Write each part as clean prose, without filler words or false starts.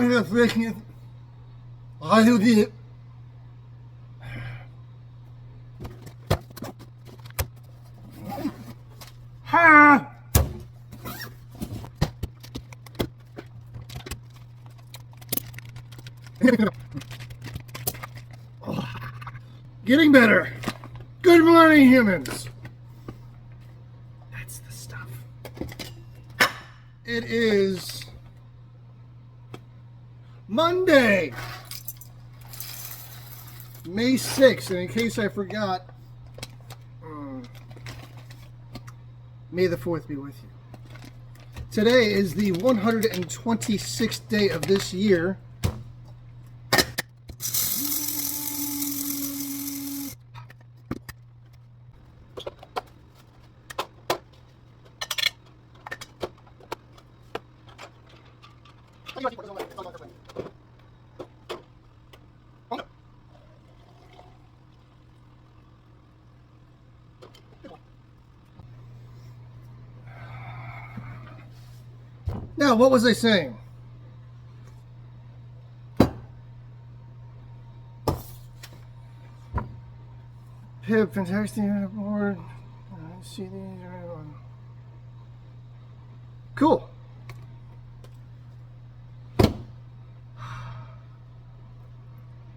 the freaking I do it. Ha! Getting better. Good morning, humans. That's the stuff. It is Monday, May 6th, and in case I forgot, May the 4th be with you. Today is the 126th day of this year. Now, what was I saying? Pip, fantastic board. See these. Cool.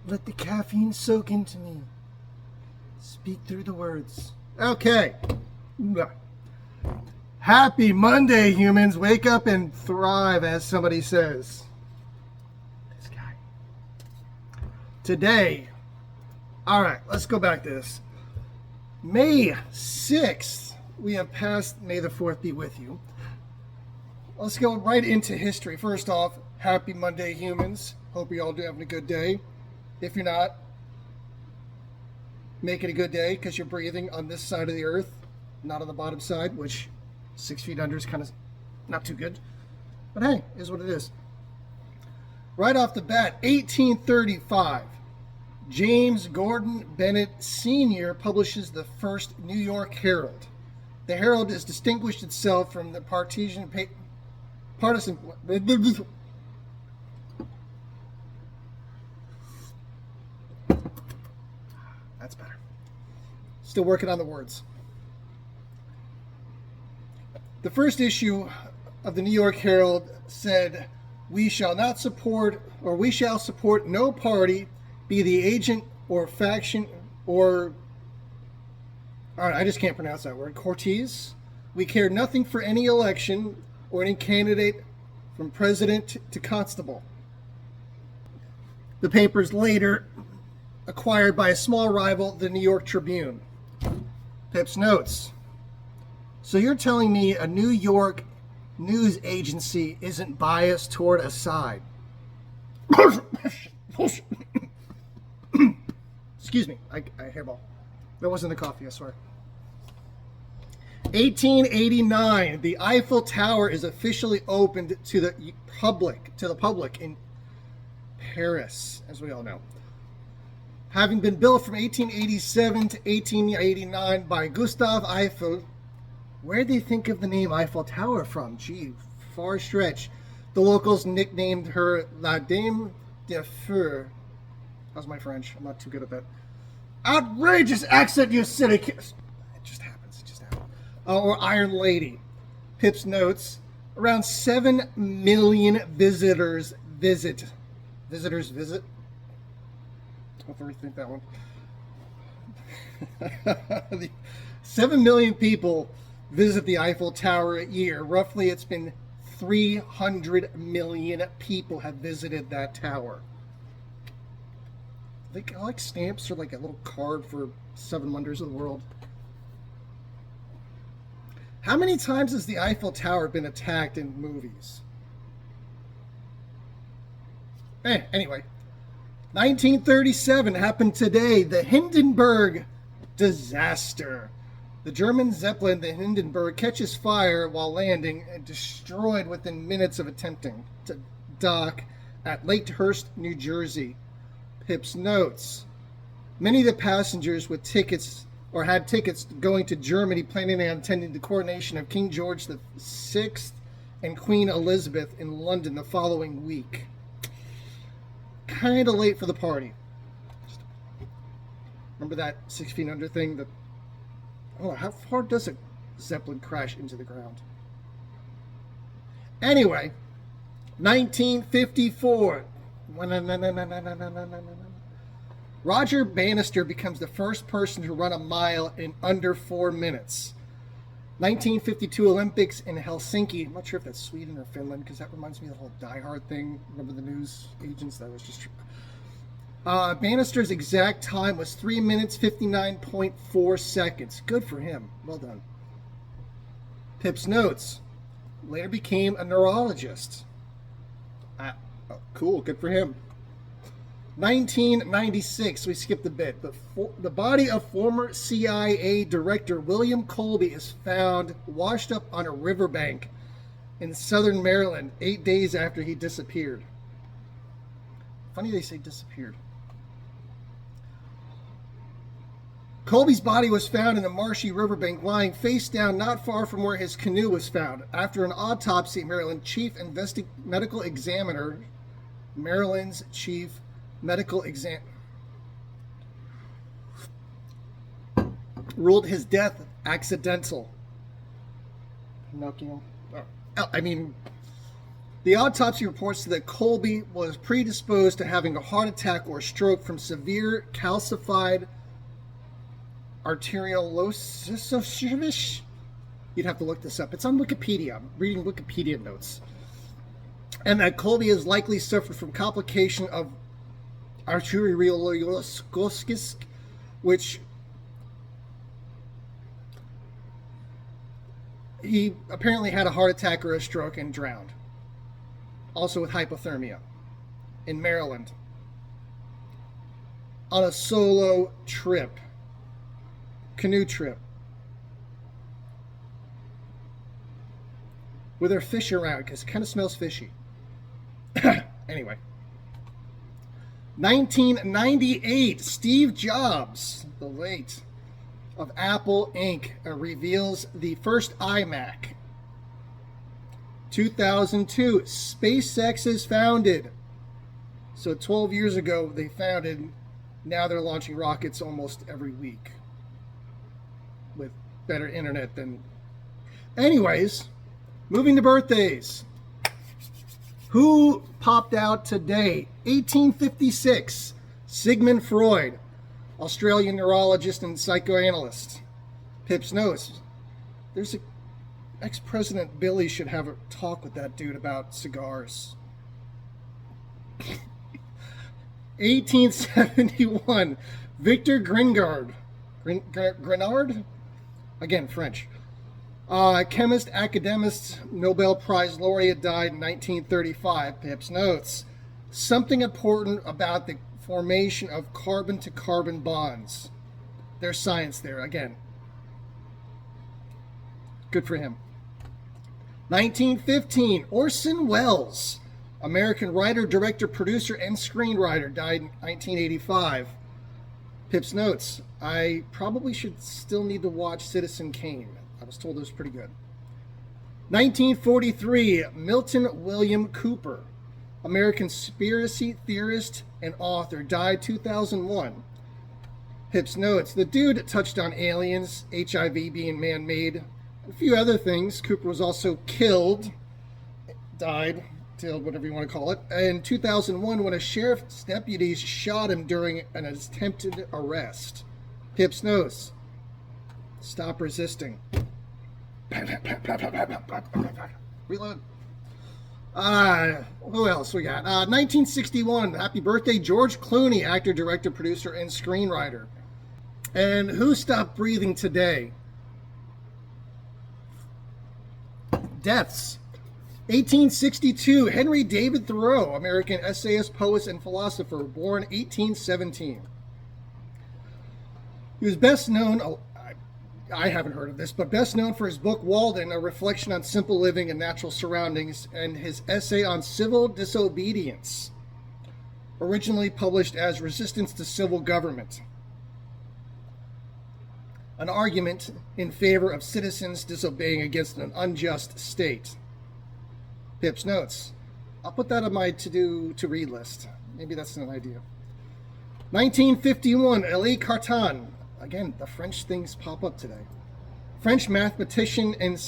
Let the caffeine soak into me. Speak through the words. Okay. Happy Monday, humans. Wake up and thrive, as somebody says. This guy. Today. All right, let's go back to this. May 6th. We have passed May the 4th be with you. Let's go right into history. First off, happy Monday, humans. Hope you all do having a good day. If you're not, make it a good day because you're breathing on this side of the earth, not on the bottom side, which 6 feet under is kind of not too good. But hey, is what it is. Right off the bat, 1835, James Gordon Bennett Sr. publishes the first New York Herald. The Herald has distinguished itself from the partisan. That's better. Still working on the words. The first issue of the New York Herald said, "We shall not support, or we shall support no party, be the agent or faction or," all right, I just can't pronounce that word, Cortez. "We care nothing for any election or any candidate from president to constable." The paper's later acquired by a small rival, the New York Tribune. Pip's notes. So you're telling me a New York news agency isn't biased toward a side? Excuse me, I hairball. That wasn't the coffee, I swear. 1889, the Eiffel Tower is officially opened to the public in Paris, as we all know. Having been built from 1887 to 1889 by Gustave Eiffel. Where do you think of the name Eiffel Tower from? Gee, far stretch. The locals nicknamed her La Dame de Feu. How's my French? I'm not too good at that. Outrageous accent, you silly kid. It just happens. Or Iron Lady. Pip's notes. Around 7 million visitors visit. Visitors visit? I'll rethink that one. 7 million people visit the Eiffel Tower a year. Roughly, it's been 300 million people have visited that tower. I like stamps or like a little card for 7 wonders of the world. How many times has the Eiffel Tower been attacked in movies? Anyway, 1937 happened today. The Hindenburg disaster. The German zeppelin, the Hindenburg, catches fire while landing and destroyed within minutes of attempting to dock at Lakehurst, New Jersey. Pip's notes. Many of the passengers with tickets or had tickets going to Germany planning on attending the coronation of King George VI and Queen Elizabeth in London the following week. kind of late for the party. Remember that 6 feet under thing? That, oh, how far does a zeppelin crash into the ground? Anyway, 1954. Roger Bannister becomes the first person to run a mile in under 4 minutes. 1952 Olympics in Helsinki. I'm not sure if that's Sweden or Finland, because that reminds me of the whole Die Hard thing. Remember the news agents? That was just... Bannister's exact time was 3 minutes, 59.4 seconds. Good for him. Well done. Pip's notes. Later became a neurologist. Oh, cool. Good for him. 1996. We skipped a bit. But the body of former CIA director William Colby is found washed up on a riverbank in southern Maryland 8 days after he disappeared. Funny they say disappeared. Colby's body was found in a marshy riverbank lying face down not far from where his canoe was found. After an autopsy, Maryland's chief medical examiner ruled his death accidental. Pinocchio. The autopsy reports that Colby was predisposed to having a heart attack or stroke from severe calcified arteriolysis. You'd have to look this up. It's on Wikipedia. I'm reading Wikipedia notes. And that Colby has likely suffered from complication of arteriolysis, which he apparently had a heart attack or a stroke and drowned. Also with hypothermia in Maryland on a solo trip. Canoe trip with their fish around because it kind of smells fishy. Anyway, 1998, Steve Jobs, the late, of Apple Inc. Reveals the first iMac. 2002, SpaceX is founded. So 12 years ago they founded. Now they're launching rockets almost every week with better internet than... Anyways, moving to birthdays. Who popped out today? 1856, Sigmund Freud, Australian neurologist and psychoanalyst. Pip's notes. There's a ex-president Billy should have a talk with that dude about cigars. 1871, Victor Grinard. Grenard? Again, French. Chemist, academist, Nobel Prize laureate, died in 1935. Pip's notes. Something important about the formation of carbon-to-carbon bonds. There's science there, again. Good for him. 1915, Orson Welles, American writer, director, producer, and screenwriter, died in 1985. Pip's notes. I probably should still need to watch Citizen Kane. I was told it was pretty good. 1943, Milton William Cooper, American conspiracy theorist and author, died 2001. Pip's notes. The dude touched on aliens, HIV being man-made, a few other things. Cooper was also killed, died, whatever you want to call it, in 2001 when a sheriff's deputies shot him during an attempted arrest. Pip's notes. Stop resisting. Reload. Who else we got? 1961. Happy birthday, George Clooney, actor, director, producer, and screenwriter. And who stopped breathing today? Deaths. 1862. Henry David Thoreau, American essayist, poet, and philosopher, born 1817. He was best known, I haven't heard of this, but best known for his book Walden, a reflection on simple living and natural surroundings, and his essay on civil disobedience, originally published as Resistance to Civil Government, an argument in favor of citizens disobeying against an unjust state. Pip's notes. I'll put that on my to read list. Maybe that's an idea. 1951, Elie Cartan. Again, the French things pop up today. French mathematician and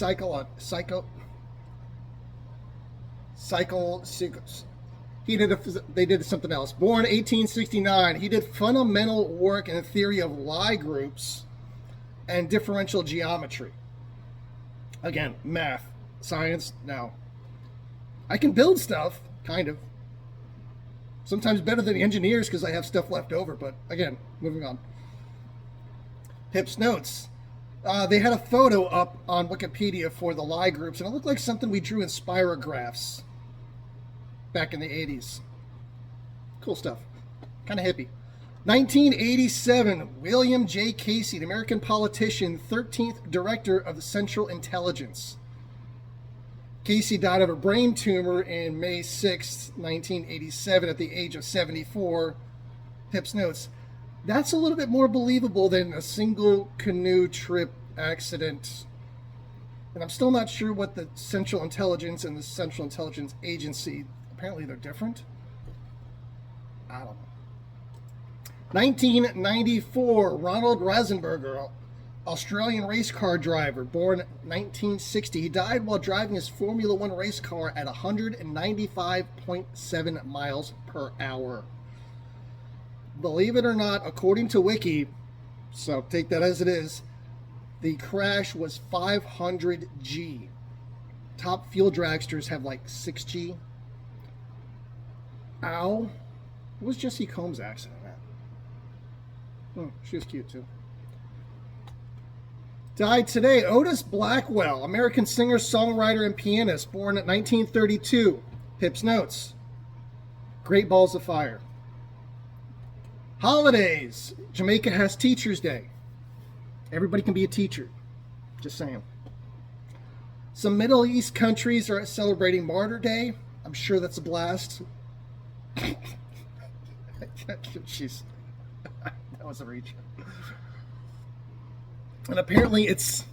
they did something else. Born 1869, he did fundamental work in the theory of Lie groups and differential geometry. Again, math, science. Now, I can build stuff, kind of. Sometimes better than the engineers because I have stuff left over. But again, moving on. Hips notes. They had a photo up on Wikipedia for the Lie groups, and it looked like something we drew in spirographs back in the 80s. Cool stuff. Kind of hippie. 1987, William J. Casey, an American politician, 13th Director of the Central Intelligence. Casey died of a brain tumor in May 6, 1987, at the age of 74. Hips notes. That's a little bit more believable than a single canoe trip accident. And I'm still not sure what the Central Intelligence and the Central Intelligence Agency, apparently they're different. I don't know. 1994, Ronald Rasenberger, Australian race car driver, born 1960. He died while driving his Formula One race car at 195.7 miles per hour. Believe it or not, according to Wiki, so take that as it is, the crash was 500 G. Top fuel dragsters have like 6 G. Ow. What was Jessie Combs' accident at? Oh, she was cute too. Died today, Otis Blackwell, American singer, songwriter, and pianist, born in 1932. Pips notes. Great Balls of Fire. Holidays. Jamaica has Teacher's Day. Everybody can be a teacher. Just saying. Some Middle East countries are celebrating Martyr Day. I'm sure that's a blast. Jeez. That was a reach. And apparently it's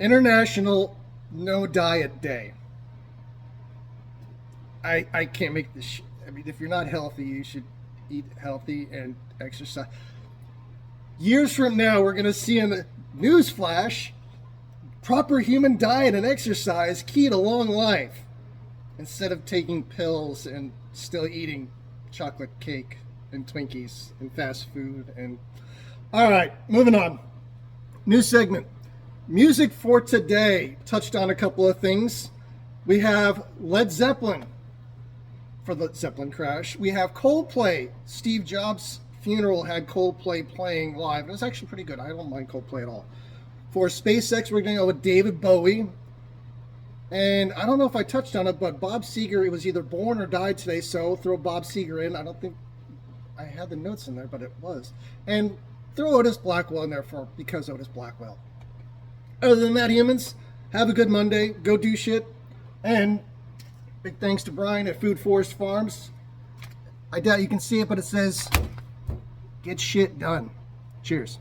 International No Diet Day. I can't make this shit. I mean, if you're not healthy, you should eat healthy and exercise. Years from now, we're going to see in the news flash, proper human diet and exercise key to long life, instead of taking pills and still eating chocolate cake and Twinkies and fast food. And all right, moving on. New segment. Music for today. Touched on a couple of things. We have Led Zeppelin for the Zeppelin crash. We have Coldplay. Steve Jobs' funeral had Coldplay playing live. It was actually pretty good. I don't mind Coldplay at all. For SpaceX, we're going to go with David Bowie. And I don't know if I touched on it, but Bob Seger was either born or died today, so throw Bob Seger in. I don't think I had the notes in there, but it was. And throw Otis Blackwell in there because Otis Blackwell. Other than that, humans, have a good Monday. Go do shit. And big thanks to Brian at Food Forest Farms. I doubt you can see it, but it says, get shit done. Cheers.